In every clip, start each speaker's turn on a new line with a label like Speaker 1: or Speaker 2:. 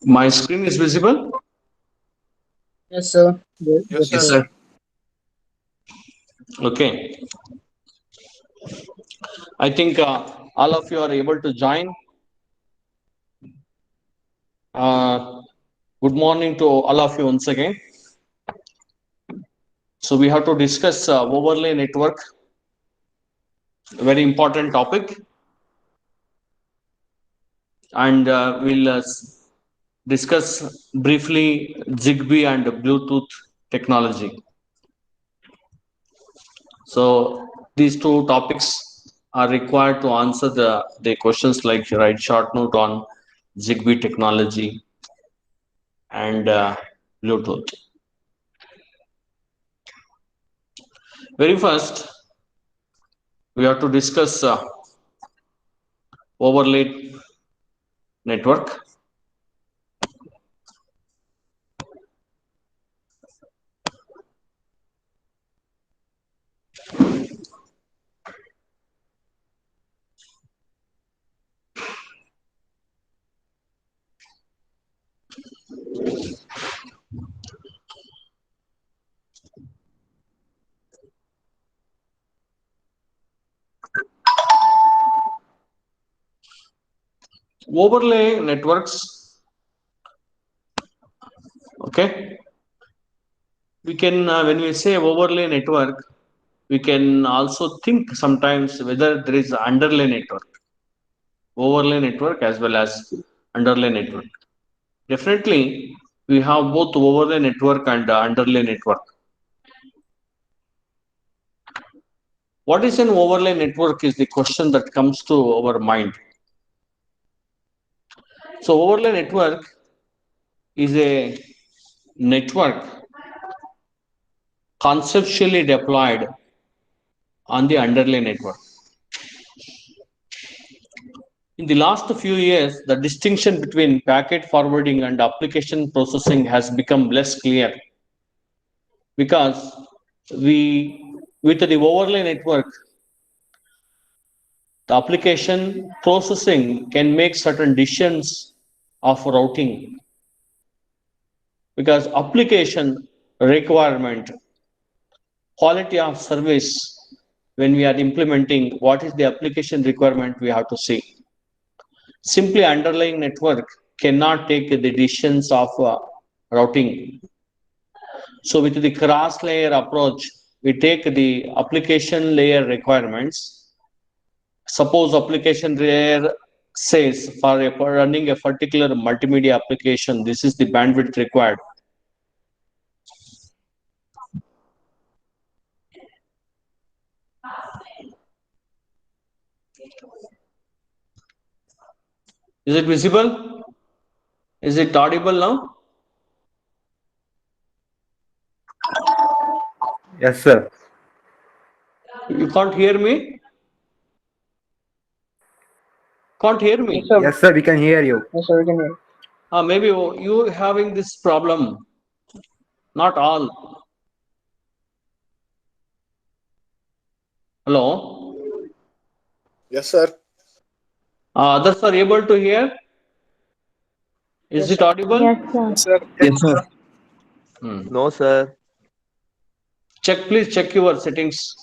Speaker 1: My screen is visible?
Speaker 2: Yes, sir.
Speaker 3: Yes,
Speaker 1: Yes,
Speaker 3: sir.
Speaker 2: Yes,
Speaker 1: sir. Okay. I think all of you are able to join. Good morning to all of you once again. So we have to discuss overlay network, very important topic, and we'll discuss briefly Zigbee and Bluetooth technology. So these two topics are required to answer the questions like write short note on Zigbee technology and Bluetooth. Very first, we have to discuss overlay network. Overlay networks, okay, we can when we say overlay network, we can also think sometimes whether there is underlay network, overlay network as well as underlay network. Definitely, we have both overlay network and underlay network. What is an overlay network is the question that comes to our mind. So overlay network is a network conceptually deployed on the underlay network. In the last few years, the distinction between packet forwarding and application processing has become less clear because with the overlay network, the application processing can make certain decisions of routing because application requirement, quality of service, when we are implementing what is the application requirement we have to see. Simply underlying network cannot take the decisions of routing. So with the cross layer approach, we take the application layer requirements. Suppose application layer says for running a particular multimedia application, this is the bandwidth required. Is it visible? Is it audible now?
Speaker 3: Yes, sir.
Speaker 1: You can't hear me? Can't hear
Speaker 2: yes,
Speaker 1: me?
Speaker 2: sir.
Speaker 3: Yes, sir. We can hear you.
Speaker 2: Yes, sir. We can hear.
Speaker 1: Maybe you having this problem. Not all. Hello?
Speaker 4: Yes, sir.
Speaker 1: Others are able to hear? Is
Speaker 2: Yes,
Speaker 1: it
Speaker 2: sir.
Speaker 1: audible?
Speaker 5: Yes, sir.
Speaker 4: Yes, sir.
Speaker 3: Yes, sir.
Speaker 1: Hmm.
Speaker 6: No, sir.
Speaker 1: Please check your settings.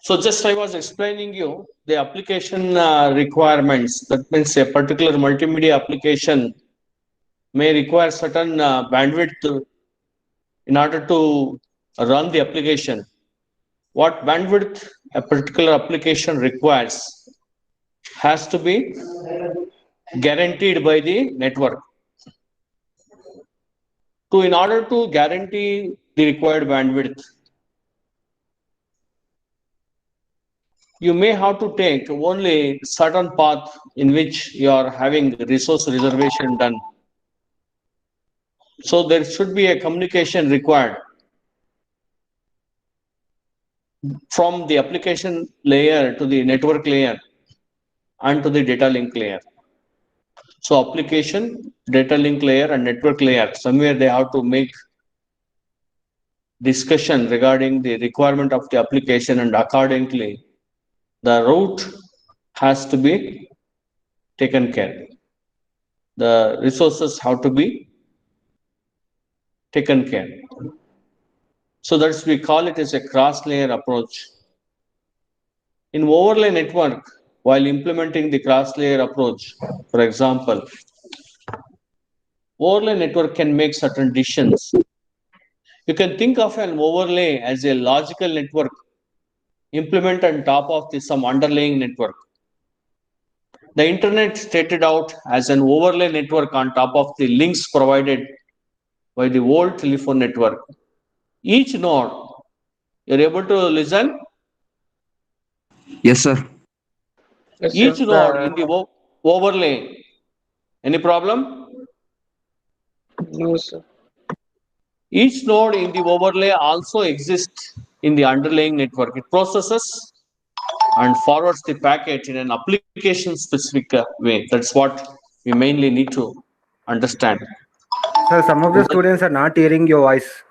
Speaker 1: So just I was explaining you the application requirements. That means a particular multimedia application may require certain bandwidth in order to run the application. What bandwidth a particular application requires has to be guaranteed by the network. So in order to guarantee the required bandwidth, you may have to take only certain path in which you are having resource reservation done. So there should be a communication required from the application layer to the network layer and to the data link layer. So application, data link layer and network layer, somewhere they have to make discussion regarding the requirement of the application, and accordingly the route has to be taken care. The resources have to be taken care. So that's we call it as a cross layer approach. In overlay network, while implementing the cross layer approach, for example, overlay network can make certain decisions. You can think of an overlay as a logical network implement on top of some underlying network. The internet stated out as an overlay network on top of the links provided by the old telephone network. Each node, you're able to listen.
Speaker 3: Yes, sir.
Speaker 2: Yes,
Speaker 1: Each
Speaker 2: sir.
Speaker 1: node in the overlay. Any problem?
Speaker 2: No, sir.
Speaker 1: Each node in the overlay also exists in the underlying network. It processes and forwards the packet in an application specific way. That's what we mainly need to understand.
Speaker 3: Sir, some of the students are not hearing your voice.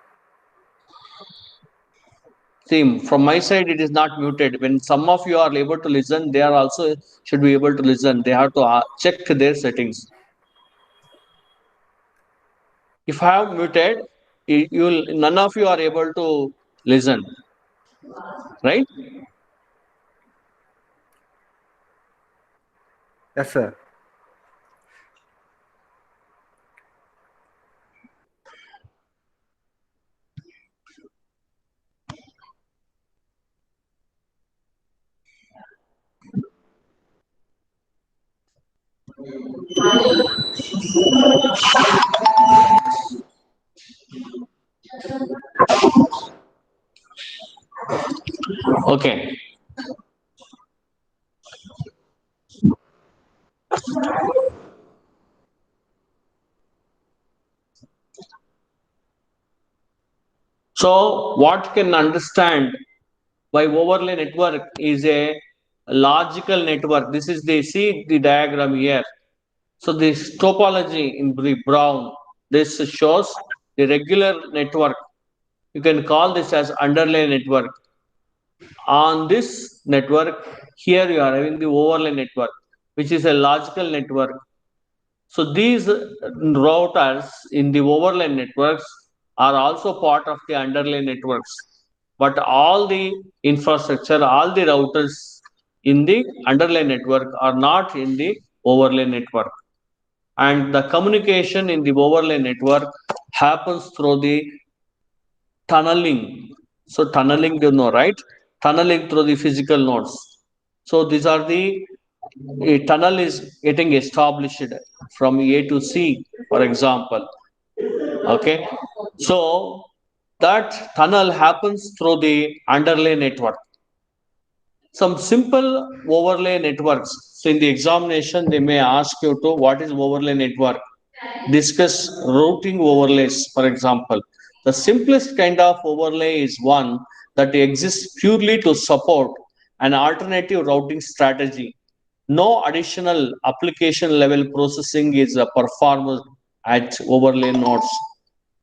Speaker 1: See, from my side, it is not muted. When some of you are able to listen, they are also should be able to listen. They have to check their settings. If I have muted, you none of you are able to listen, right?
Speaker 3: Yes, sir.
Speaker 1: Okay. So, what can understand by overlay network is a logical network. This is the see the diagram here. So this topology in the brown, this shows the regular network. You can call this as underlay network. On this network, here you are having the overlay network, which is a logical network. So these routers in the overlay networks are also part of the underlay networks. But all the infrastructure, all the routers in the underlay network are not in the overlay network. And the communication in the overlay network happens through the tunneling. So tunneling, you know, right? Tunneling through the physical nodes. So these are the a tunnel is getting established from A to C, for example. Okay, so that tunnel happens through the underlay network. Some simple overlay networks. So in the examination, they may ask you to what is overlay network. Discuss routing overlays, for example. The simplest kind of overlay is one that exists purely to support an alternative routing strategy. No additional application level processing is performed at overlay nodes.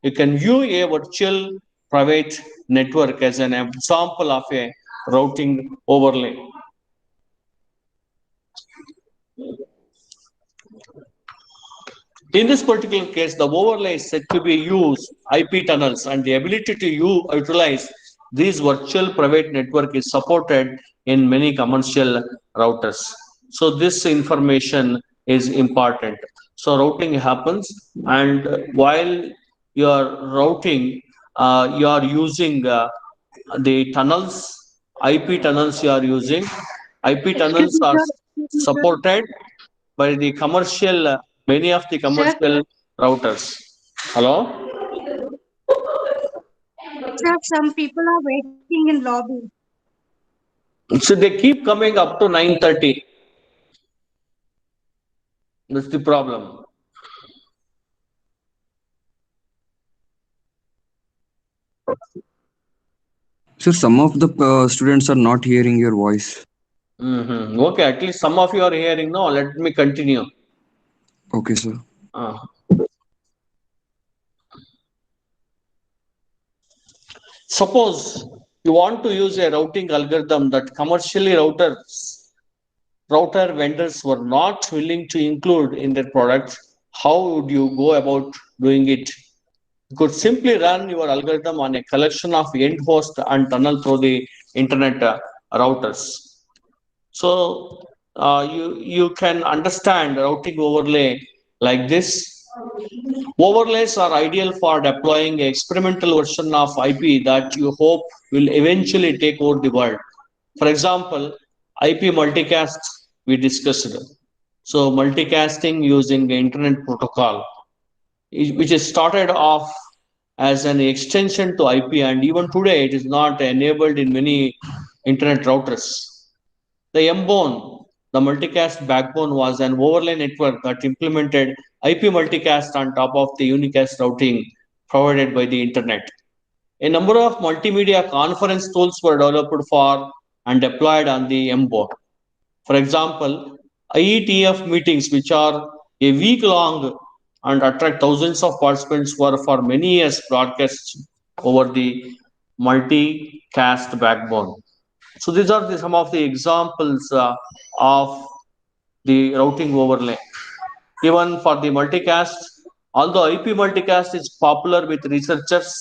Speaker 1: You can view a virtual private network as an example of a routing overlay. In this particular case, the overlay is said to be used IP tunnels, and the ability to utilize these virtual private network is supported in many commercial routers. So this information is important. So routing happens, and while you are routing, you are using the tunnels, IP tunnels you are using. IP
Speaker 5: Excuse
Speaker 1: tunnels
Speaker 5: me,
Speaker 1: are
Speaker 5: sir. Excuse me, sir.
Speaker 1: supported by the commercial, many of the
Speaker 5: Sir,
Speaker 1: commercial routers. Hello?
Speaker 5: sir, some people are waiting in lobby.
Speaker 1: So they keep coming up to 9:30. That's the problem.
Speaker 5: Sir, some of the students are not hearing your voice.
Speaker 1: Okay, at least some of you are hearing. No, let me continue.
Speaker 5: Okay, sir.
Speaker 1: Uh, Suppose you want to use a routing algorithm that commercially router vendors were not willing to include in their products. How would you go about doing it? You could simply run your algorithm on a collection of end hosts and tunnel through the internet routers. So you can understand routing overlay like this. Overlays are ideal for deploying an experimental version of IP that you hope will eventually take over the world. For example, IP multicast we discussed. So multicasting using the internet protocol, which is started off as an extension to IP, and even today it is not enabled in many internet routers. The MBONE, the multicast backbone, was an overlay network that implemented IP multicast on top of the unicast routing provided by the internet. A number of multimedia conference tools were developed for and deployed on the MBONE. For example, IETF meetings, which are a week long and attract thousands of participants, were for many years broadcast over the multicast backbone. So these are some of the examples of the routing overlay. Even for the multicast, although IP multicast is popular with researchers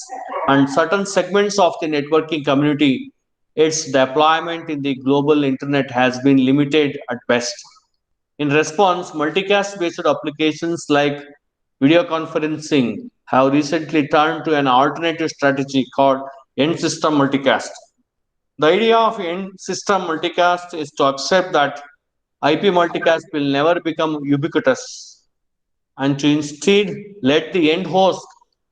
Speaker 1: and certain segments of the networking community, its deployment in the global internet has been limited at best. In response, multicast based applications like video conferencing have recently turned to an alternative strategy called end system multicast. The idea of end system multicast is to accept that IP multicast will never become ubiquitous and to instead let the end host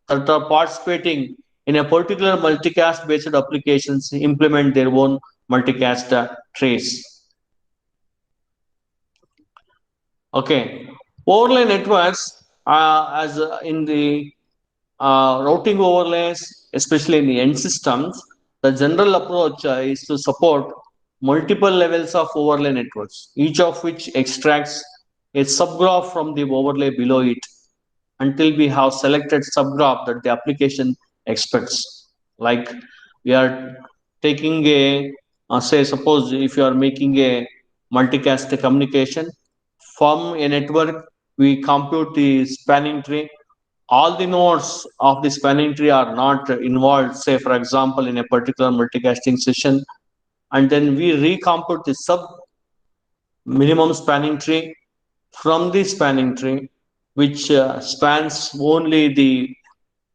Speaker 1: that are participating in a particular multicast based applications implement their own multicast trace. Okay, overlay networks as in the routing overlays, especially in the end systems, the general approach is to support multiple levels of overlay networks, each of which extracts a subgraph from the overlay below it until we have selected subgraph that the application expects. Like we are taking a, say, suppose if you are making a multicast communication from a network, we compute the spanning tree. All the nodes of the spanning tree are not involved, say, for example, in a particular multicasting session. And then we recompute the sub minimum spanning tree from the spanning tree, which spans only the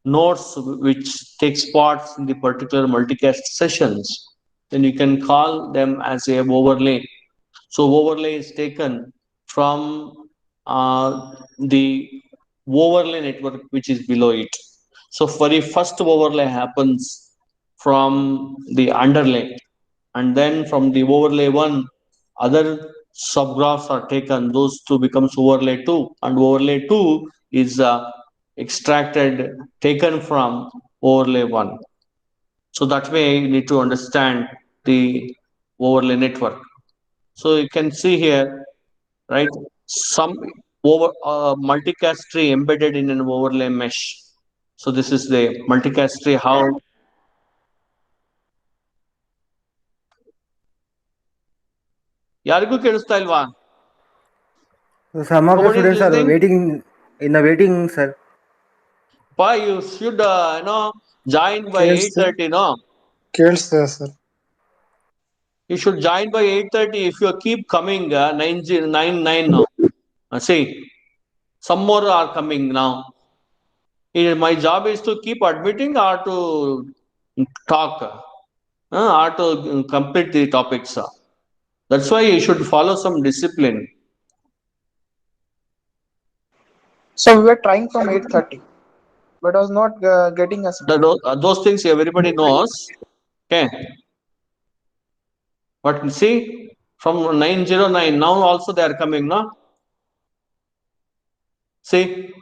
Speaker 1: nodes which takes part in the particular multicast sessions. Then you can call them as a overlay. So overlay is taken from the overlay network which is below it. So for the first overlay happens from the underlay, and then from the overlay one, other subgraphs are taken. Those two becomes overlay two, and overlay two is extracted, taken from overlay one. So that way you need to understand the overlay network. So you can see here, right? Some over multicast tree embedded in an overlay mesh. So this is the multicast tree. How ಯಾರಿಗೂ ಕೇಳಿಸ್ತಾ ಇಲ್ವಾ?
Speaker 3: So some of the
Speaker 1: Nobody is
Speaker 3: students are
Speaker 1: listening?
Speaker 3: waiting in the waiting, sir.
Speaker 1: Why you should join by
Speaker 4: ಕೇಳಿಸ್ತೆ
Speaker 1: 8:30, no?
Speaker 4: ಕೇಳಿಸ್ತೆ sir.
Speaker 1: You should join by 8:30. If you keep coming 9:09 now. See, some more are coming now. My job is to keep admitting or to talk, or to complete the topics. That's why you should follow some discipline.
Speaker 2: So we were trying from 8:30, but it was not getting us.
Speaker 1: Those things everybody knows. Okay. But see, from 909 now also they are coming, no? See,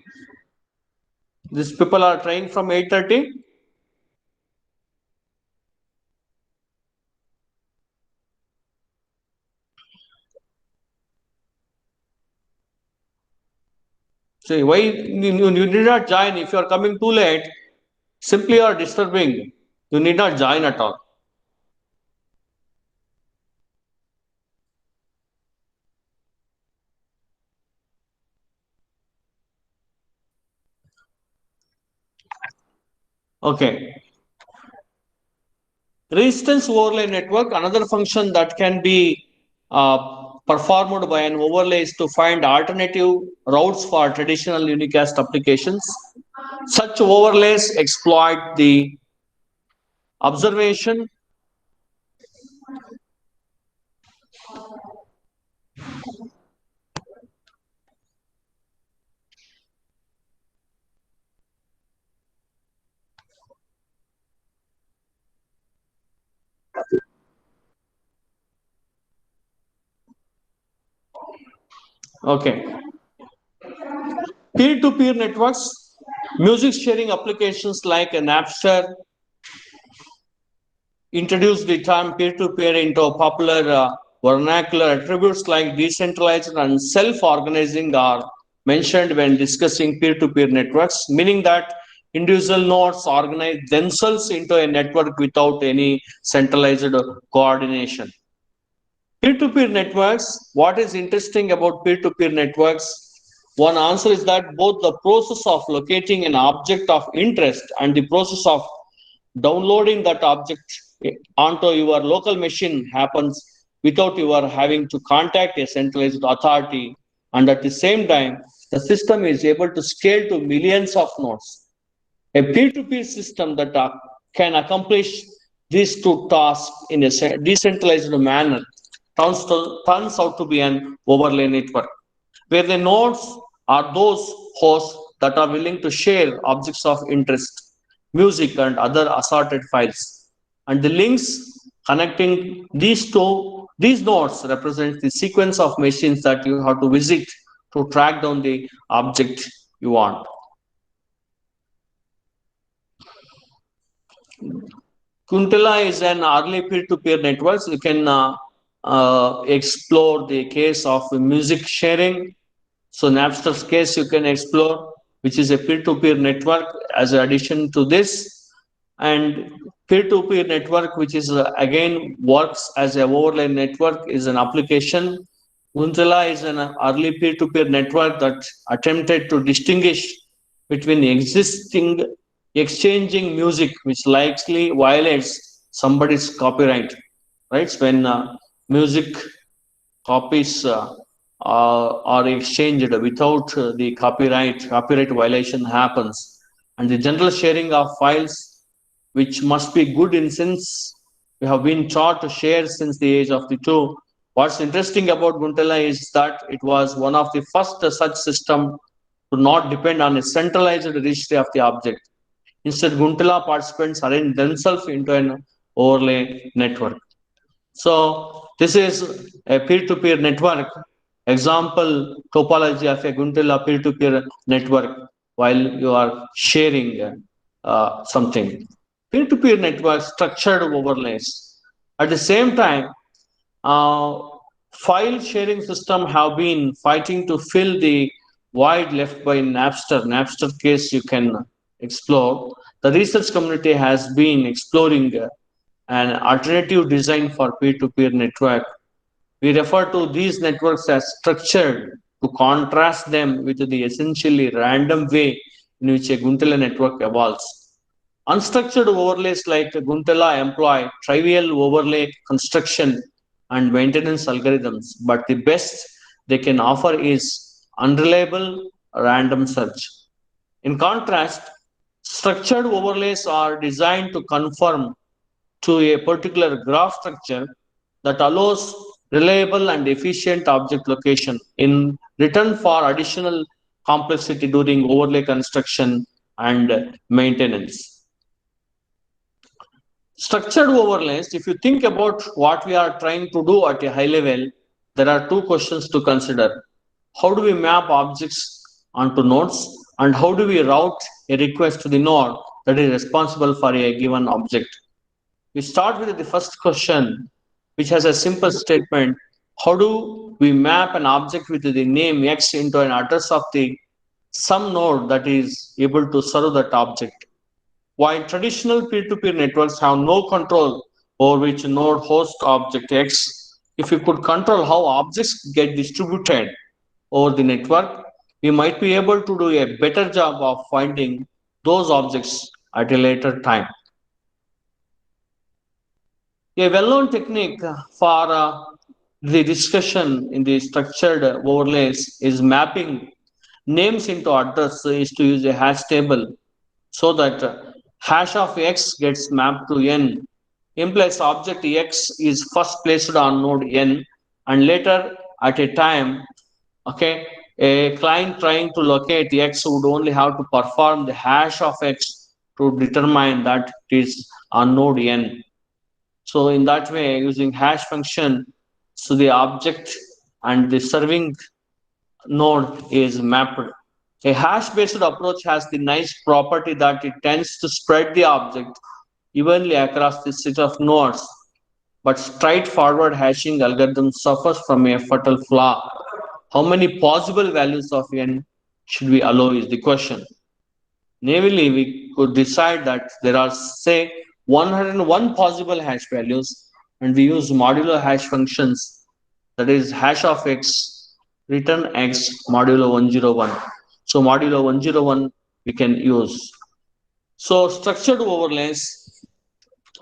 Speaker 1: these people are trying from 8:30. See, why you need not join if you are coming too late? Simply you are disturbing. You need not join at all. Okay. Resistance overlay network, another function that can be performed by an overlay is to find alternative routes for traditional unicast applications. Such overlays exploit the observation Okay. Peer-to-peer networks, music sharing applications like Napster introduced the term peer-to-peer into a popular vernacular. Attributes like decentralized and self-organizing are mentioned when discussing peer-to-peer networks, meaning that individual nodes organize themselves into a network without any centralized coordination. Peer-to-peer networks, what is interesting about peer-to-peer networks? One answer is that both the process of locating an object of interest and the process of downloading that object onto your local machine happens without you are having to contact a centralized authority. And at the same time, the system is able to scale to millions of nodes. A peer-to-peer system that can accomplish these two tasks in a decentralized manner turns out to be an overlay network, where the nodes are those hosts that are willing to share objects of interest, music, and other assorted files. And the links connecting these nodes represent the sequence of machines that you have to visit to track down the object you want. Kuntala is an early peer-to-peer network. You can explore the case of music sharing. So Napster's case you can explore, which is a peer-to-peer network as an addition to this. And peer-to-peer network, which is again works as a overlay network, is an application. Kuntala is an early peer-to-peer network that attempted to distinguish between existing exchanging music, which likely violates somebody's copyright, right? When music copies are exchanged without the copyright violation happens, and the general sharing of files, which must be good in since we have been taught to share since the age of the two. What's interesting about Guntella is that it was one of the first such system to not depend on a centralized registry of the object. Instead, Guntella participants arrange themselves into an overlay network. So this is a peer-to-peer network. Example topology of a Guntella peer-to-peer network while you are sharing something. Peer-to-peer network structured overlays. At the same time, uh, file sharing system have been fighting to fill the void left by Napster. Napster case you can explore. The research community has been exploring an alternative design for peer-to-peer network. We refer to these networks as structured to contrast them with the essentially random way in which a Guntella network evolves. Unstructured overlays like Guntella employ trivial overlay construction and maintenance algorithms, but the best they can offer is unreliable random search. In contrast, structured overlays are designed to conform to a particular graph structure that allows reliable and efficient object location in return for additional complexity during overlay construction and maintenance. Structured overlays, if you think about what we are trying to do at a high level, there are two questions to consider. How do we map objects onto nodes, and how do we route a request to the node that is responsible for a given object? We start with the first question, which has a simple statement. How do we map an object with the name X into an address of the some node that is able to serve that object? While traditional peer-to-peer networks have no control over which node hosts object X, if we could control how objects get distributed over the network, we might be able to do a better job of finding those objects at a later time. A well-known technique for the discussion in the structured overlays is mapping names into address is to use a hash table so that hash of x gets mapped to n implies object x is first placed on node n and later at a time, okay, a client trying to locate x would only have to perform the hash of x to determine that it is on node n. So in that way, using hash function, so the object and the serving node is mapped. A hash-based approach has the nice property that it tends to spread the object evenly across the set of nodes, but straightforward hashing algorithm suffers from a fatal flaw. How many possible values of n should we allow is the question. Namely, we could decide that there are, say, 101 possible hash values, and we use modulo hash functions, that is, hash of x, return x modulo 101. So, modulo 101 we can use. So, structured overlays,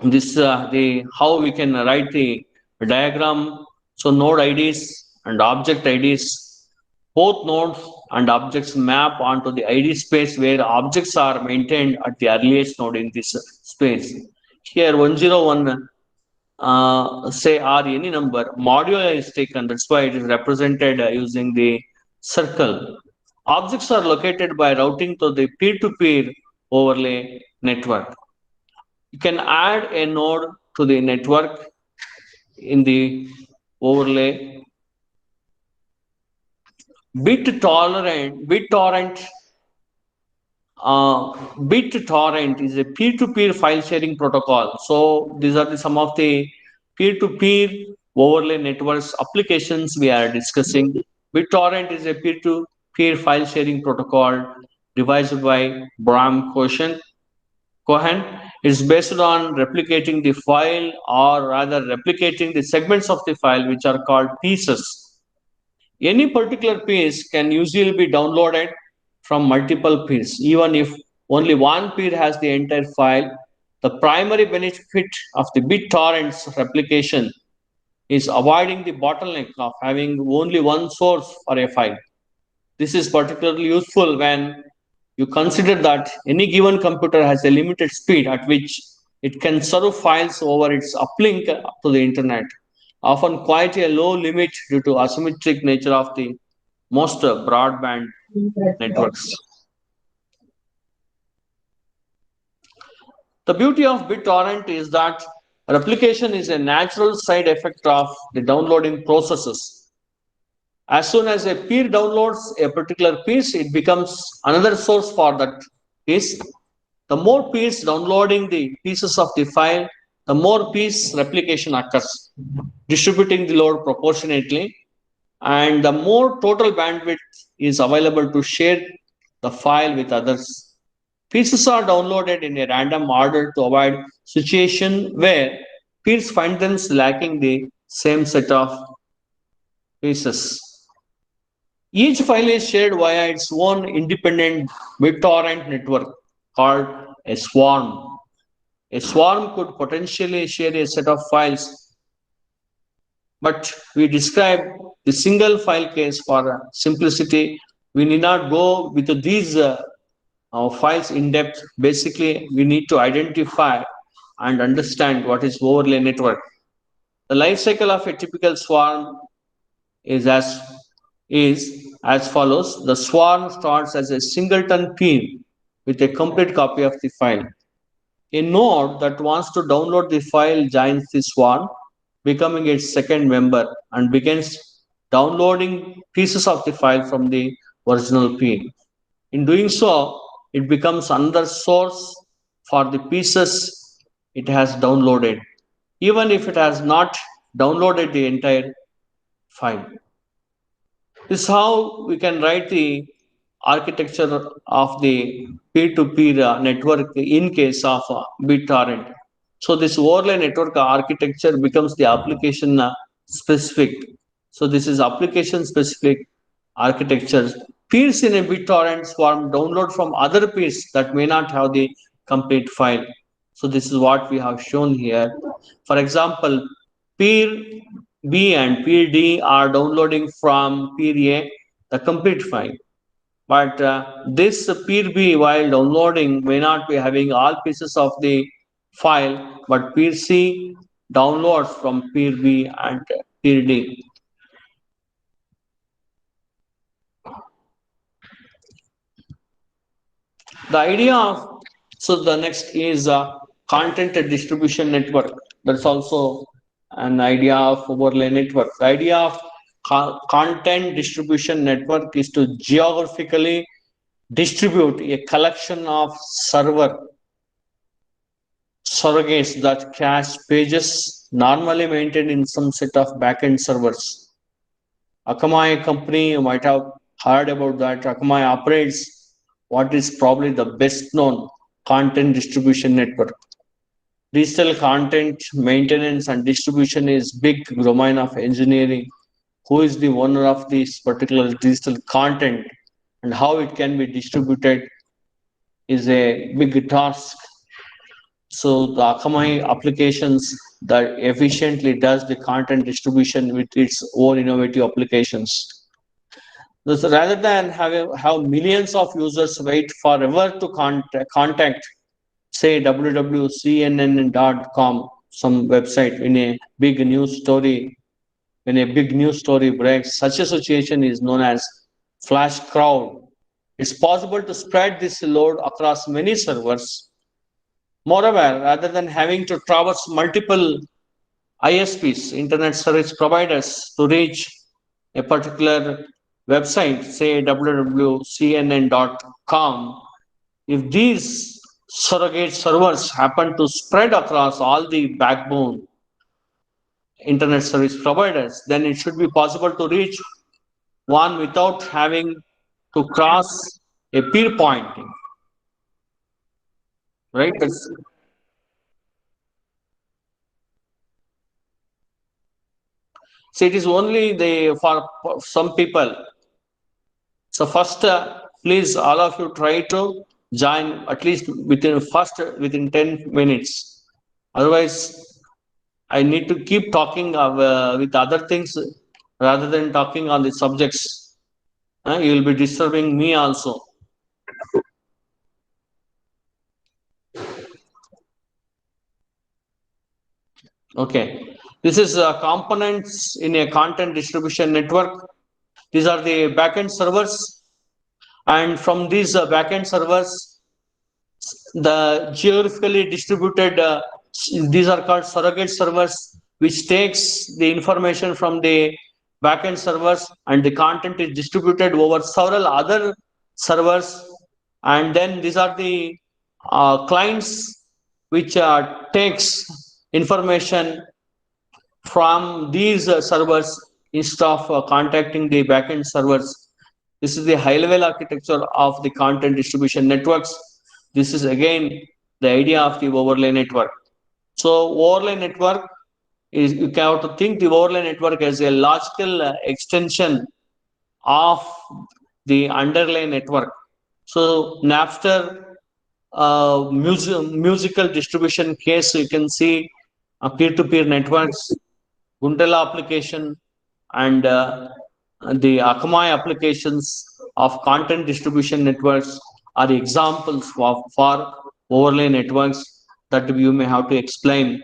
Speaker 1: this the how we can write the diagram. So, node IDs and object IDs, both nodes and objects map onto the ID space where objects are maintained at the earliest node in this space. Here 101, say or any number, modulo is taken. That's why it is represented using the circle. Objects are located by routing to the peer-to-peer overlay network. You can add a node to the network in the overlay. BitTorrent is a peer-to-peer file sharing protocol. So these are some of the peer-to-peer overlay networks applications we are discussing. BitTorrent is a peer-to-peer file sharing protocol devised by Bram Cohen. It's based on replicating the file, or rather replicating the segments of the file, which are called pieces. Any particular piece can usually be downloaded from multiple peers, even if only one peer has the entire file. The primary benefit of the BitTorrent's replication is avoiding the bottleneck of having only one source for a file. This is particularly useful when you consider that any given computer has a limited speed at which it can serve files over its uplink to the internet, often quite a low limit due to asymmetric nature of the most broadband networks. The beauty of BitTorrent is that replication is a natural side effect of the downloading processes. As soon as a peer downloads a particular piece, it becomes another source for that piece. The more peers downloading the pieces of the file, the more piece replication occurs, distributing the load proportionately, and the more total bandwidth is available to share the file with others. Pieces are downloaded in a random order to avoid situation where peers find them lacking the same set of pieces. Each file is shared via its own independent BitTorrent network called a swarm. A swarm could potentially share a set of files, but we describe the single file case for simplicity. We need not go with these files in depth. Basically, we need to identify and understand what is overlay network. The life cycle of a typical swarm is as follows. The swarm starts as a singleton peer with a complete copy of the file. a node that wants to download the file joins this one, becoming its second member, and begins downloading pieces of the file from the original peer. In doing so, it becomes another source for the pieces it has downloaded, even if it has not downloaded the entire file. This is how we can write the architecture of the peer-to-peer network in case of BitTorrent. So this overlay network architecture becomes the application specific. So this is application specific architecture. Peers in a BitTorrent swarm download from other peers that may not have the complete file. So this is what we have shown here. For example, peer B and peer D are downloading from peer A the complete file. But this peer B, while downloading, may not be having all pieces of the file, but peer C downloads from peer B and peer D. The idea of, so the next is content distribution network. That's also an idea of overlay network. The idea of content distribution network is to geographically distribute a collection of server surrogates that cache pages normally maintained in some set of backend servers. Akamai company, you might have heard about that. Akamai operates what is probably the best known content distribution network. Digital content maintenance and distribution is big domain of engineering. Who is the owner of this particular digital content and how it can be distributed is a big task. So the Akamai applications that efficiently does the content distribution with its own innovative applications. So rather than have millions of users wait forever to contact, say www.cnn.com, some website, in a big news story, when a big news story breaks, such a situation is known as flash crowd. It's possible to spread this load across many servers. Moreover, rather than having to traverse multiple ISPs, Internet Service Providers, to reach a particular website, say www.cnn.com, if these surrogate servers happen to spread across all the backbone Internet Service Providers, then it should be possible to reach one without having to cross a peer point, right? So it is only for some people. So first, please all of you try to join at least within 10 minutes. Otherwise, I need to keep talking with other things rather than talking on the subjects. You will be disturbing me also. Okay, this is components in a content distribution network. These are the backend servers, and from these backend servers, the geographically distributed, these are called surrogate servers, which takes the information from the backend servers, and the content is distributed over several other servers. And then these are the clients which takes information from these servers instead of contacting the backend servers. This is the high level architecture of the content distribution networks. This is again the idea of the overlay network. So overlay network is, you have to think the overlay network as a logical extension of the underlying network. So Napster musical distribution case, you can see peer-to-peer networks, Gundala application, and the Akamai applications of content distribution networks are examples for overlay networks that you may have to explain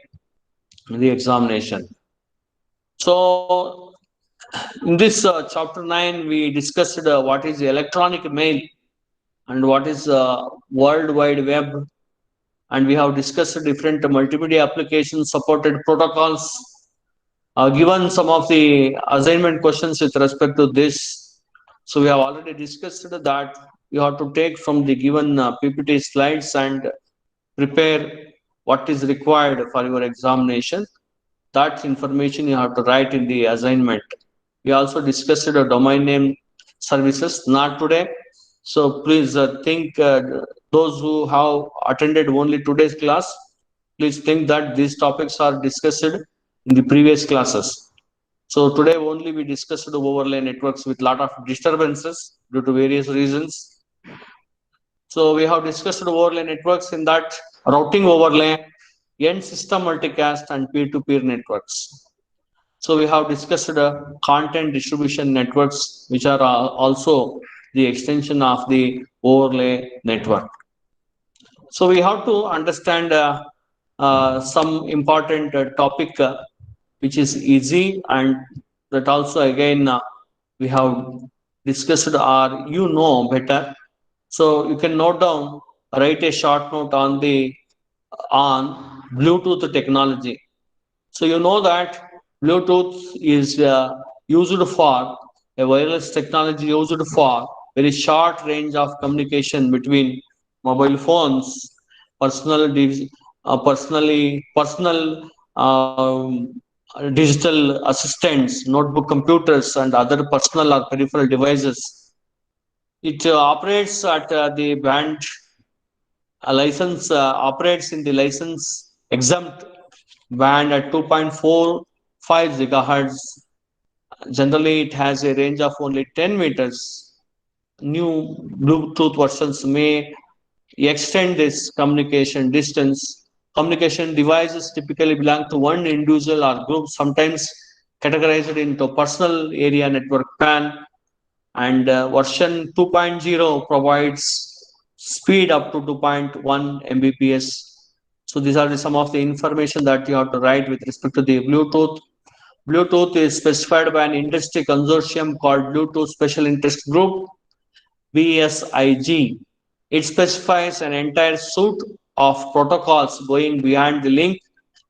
Speaker 1: in the examination. So in this chapter 9, we discussed what is electronic mail and what is World Wide Web and we have discussed different multimedia applications supported protocols. Given some of the assignment questions with respect to this, so we have already discussed that you have to take from the given PPT slides and prepare what is required for your examination. That information you have to write in the assignment. We also discussed the domain name services, not today. So please think those who have attended only today's class, please think that these topics are discussed in the previous classes. So today only we discussed the overlay networks with lot of disturbances due to various reasons. So we have discussed the overlay networks in that routing overlay, end system multicast, and peer-to-peer networks. So we have discussed the content distribution networks, which are also the extension of the overlay network. So we have to understand some important topic which is easy, and that also again we have discussed or you know better. So you can note down, write a short note on the on Bluetooth technology. So you know that Bluetooth is used for a wireless technology used for very short range of communication between mobile phones, personal digital assistants, notebook computers, and other personal or peripheral devices. It operates at the band license operates in the license exempt band at 2.45 gigahertz. Generally, it has a range of only 10 meters. New Bluetooth versions may extend this communication distance. Communication devices typically belong to one individual or group, sometimes categorized into personal area network PAN, and version 2.0 provides speed up to 2.1 Mbps. So these are some of the information that you have to write with respect to the Bluetooth. Bluetooth is specified by an industry consortium called Bluetooth Special Interest Group, BSIG. It specifies an entire suite of protocols going beyond the link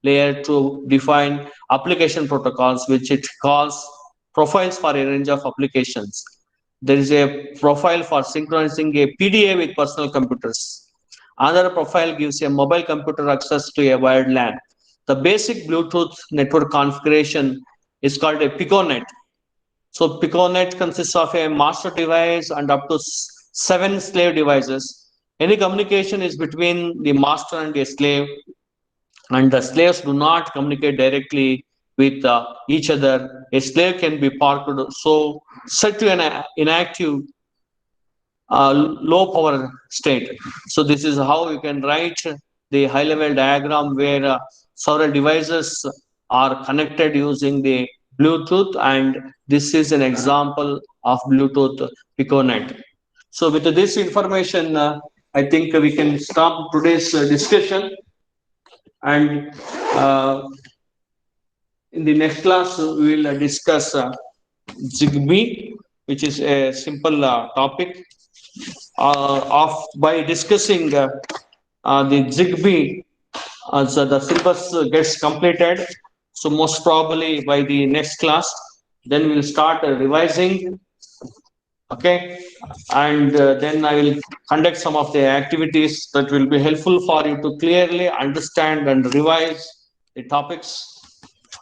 Speaker 1: layer to define application protocols, which it calls profiles for a range of applications. There is a profile for synchronizing a PDA with personal computers. Another profile gives a mobile computer access to a wired LAN. The basic Bluetooth network configuration is called a PicoNet. So PicoNet consists of a master device and up to 7 slave devices. Any communication is between the master and a slave, and the slaves do not communicate directly with each other. A slave can be parked, so set to an inactive low power state. So this is how you can write the high level diagram where several devices are connected using the Bluetooth, and this is an example of Bluetooth PicoNet. So with this information, I think we can stop today's discussion, and in the next class we will discuss Zigbee, which is a simple topic. Of by discussing the Zigbee, so the syllabus gets completed. So most probably by the next class, then we'll start revising. Okay, and then I will conduct some of the activities that will be helpful for you to clearly understand and revise the topics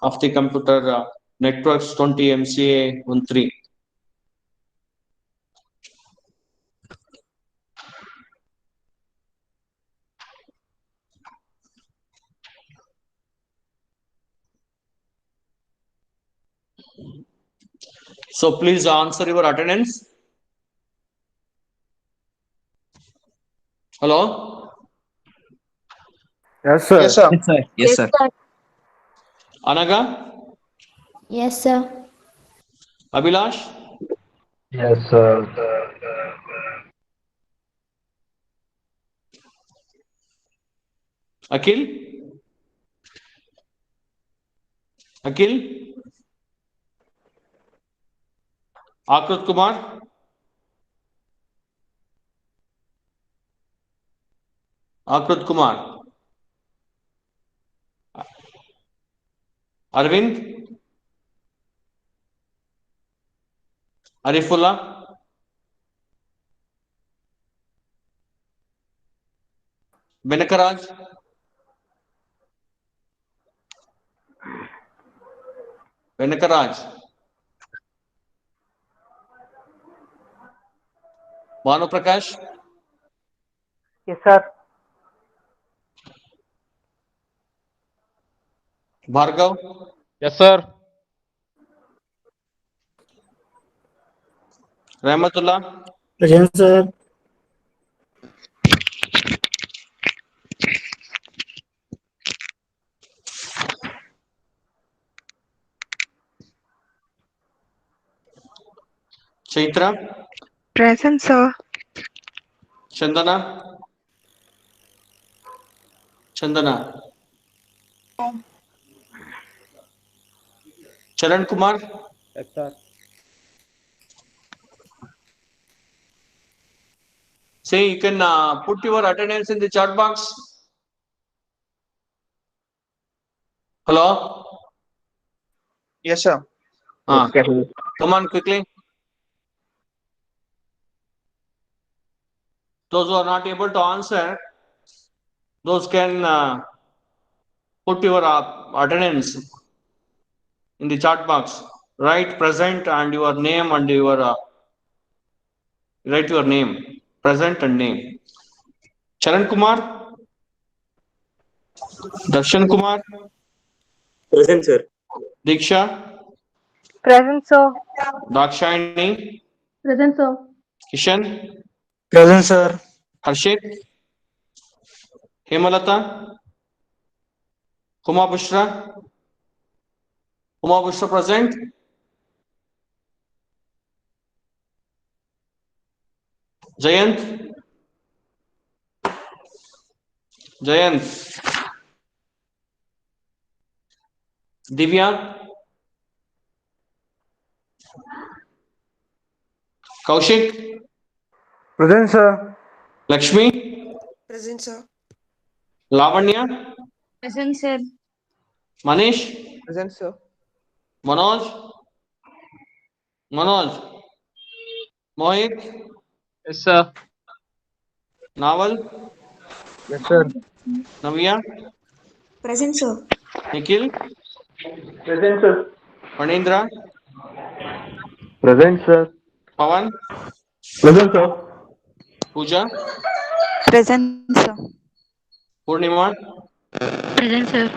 Speaker 1: of the computer networks 20 MCA 13. So please answer your attendance. Hello,
Speaker 3: Yes, sir.
Speaker 2: Yes, sir.
Speaker 5: Yes, sir. Yes, sir.
Speaker 1: Anaga,
Speaker 6: Yes, sir.
Speaker 1: Abhilash,
Speaker 7: Yes, sir.
Speaker 1: Akhil, Akhil, Akrut Kumar, Akrut Kumar. Arvind, Arifullah, Benakaraj, Benakaraj, Banu Prakash,
Speaker 2: Yes, sir.
Speaker 1: Bhargav,
Speaker 8: Yes, sir.
Speaker 1: Rahmatullah,
Speaker 2: Present, sir.
Speaker 1: Chaitra,
Speaker 9: Present, sir.
Speaker 1: Chandana, Chandana, Charan Kumar,
Speaker 3: Yes, sir.
Speaker 1: say you can put your attendance in the chat box. Hello?
Speaker 2: Yes, sir.
Speaker 3: Okay.
Speaker 1: Come on quickly. Those who are not able to answer, those can put your attendance in the chat box. Write present and your name and your write your name, present and name. Charan Kumar, Darshan Kumar,
Speaker 10: Present, sir.
Speaker 1: Diksha,
Speaker 9: Present, sir.
Speaker 1: Dakshayani,
Speaker 6: Present, sir.
Speaker 1: Kishan,
Speaker 2: Present, sir.
Speaker 1: Harshit, Hemalata, Huma Bushra, Huma Bushra present. Jayant, Jayant, Divya, Kaushik,
Speaker 3: Present, sir.
Speaker 1: Lakshmi,
Speaker 9: Present, sir.
Speaker 1: Lavanya,
Speaker 9: Present, sir.
Speaker 1: Manish,
Speaker 2: Present, sir.
Speaker 1: Manoj, Manoj, Mohit,
Speaker 8: Yes, sir.
Speaker 1: Naval,
Speaker 3: Yes, sir.
Speaker 1: Navya,
Speaker 9: Present, sir.
Speaker 1: Nikhil,
Speaker 2: Present, sir.
Speaker 1: Manindra,
Speaker 3: Present, sir.
Speaker 1: Pavan,
Speaker 3: Present, sir.
Speaker 1: Pooja,
Speaker 9: Present, sir.
Speaker 1: Purnima,
Speaker 6: Present, sir.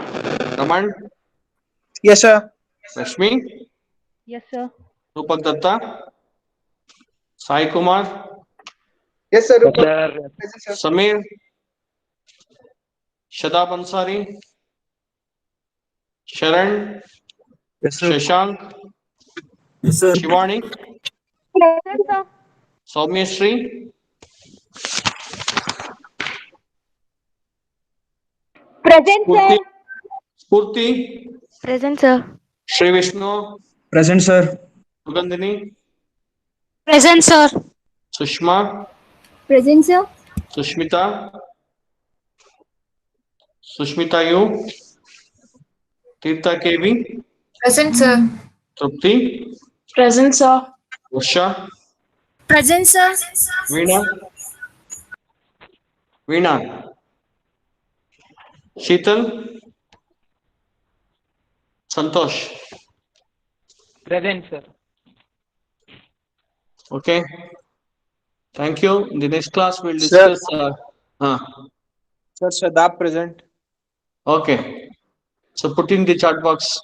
Speaker 1: Raman,
Speaker 2: Yes, sir.
Speaker 1: Rashmi,
Speaker 6: Yes, sir.
Speaker 1: Rupak Datta, Sai Kumar,
Speaker 2: Yes, sir.
Speaker 7: Yes, sir.
Speaker 2: Present, sir.
Speaker 1: Samir, Shadab Ansari, Sharan,
Speaker 3: Yes, sir.
Speaker 1: Shashank,
Speaker 10: Yes, sir.
Speaker 1: Shivani,
Speaker 6: Present, sir.
Speaker 1: Soumyashri,
Speaker 6: Present,
Speaker 1: Spurti, Spurti,
Speaker 6: Present, sir.
Speaker 1: Shri Vishnu,
Speaker 5: Present, sir.
Speaker 1: Sugandhini,
Speaker 9: Present, sir.
Speaker 1: Sushma,
Speaker 6: Present, sir.
Speaker 1: Sushmita, Sushmita U, Tirtha KV,
Speaker 9: Present, sir.
Speaker 1: Trupti,
Speaker 9: Present, sir.
Speaker 1: Usha,
Speaker 9: Present, sir.
Speaker 1: Veena, Veena, Sheetal, Santosh.
Speaker 7: Present, sir.
Speaker 1: Okay, thank you. In the next class, we'll
Speaker 2: Sir.
Speaker 1: discuss. Uh,
Speaker 2: Sir, Shadab present.
Speaker 1: okay, so put in the chat box.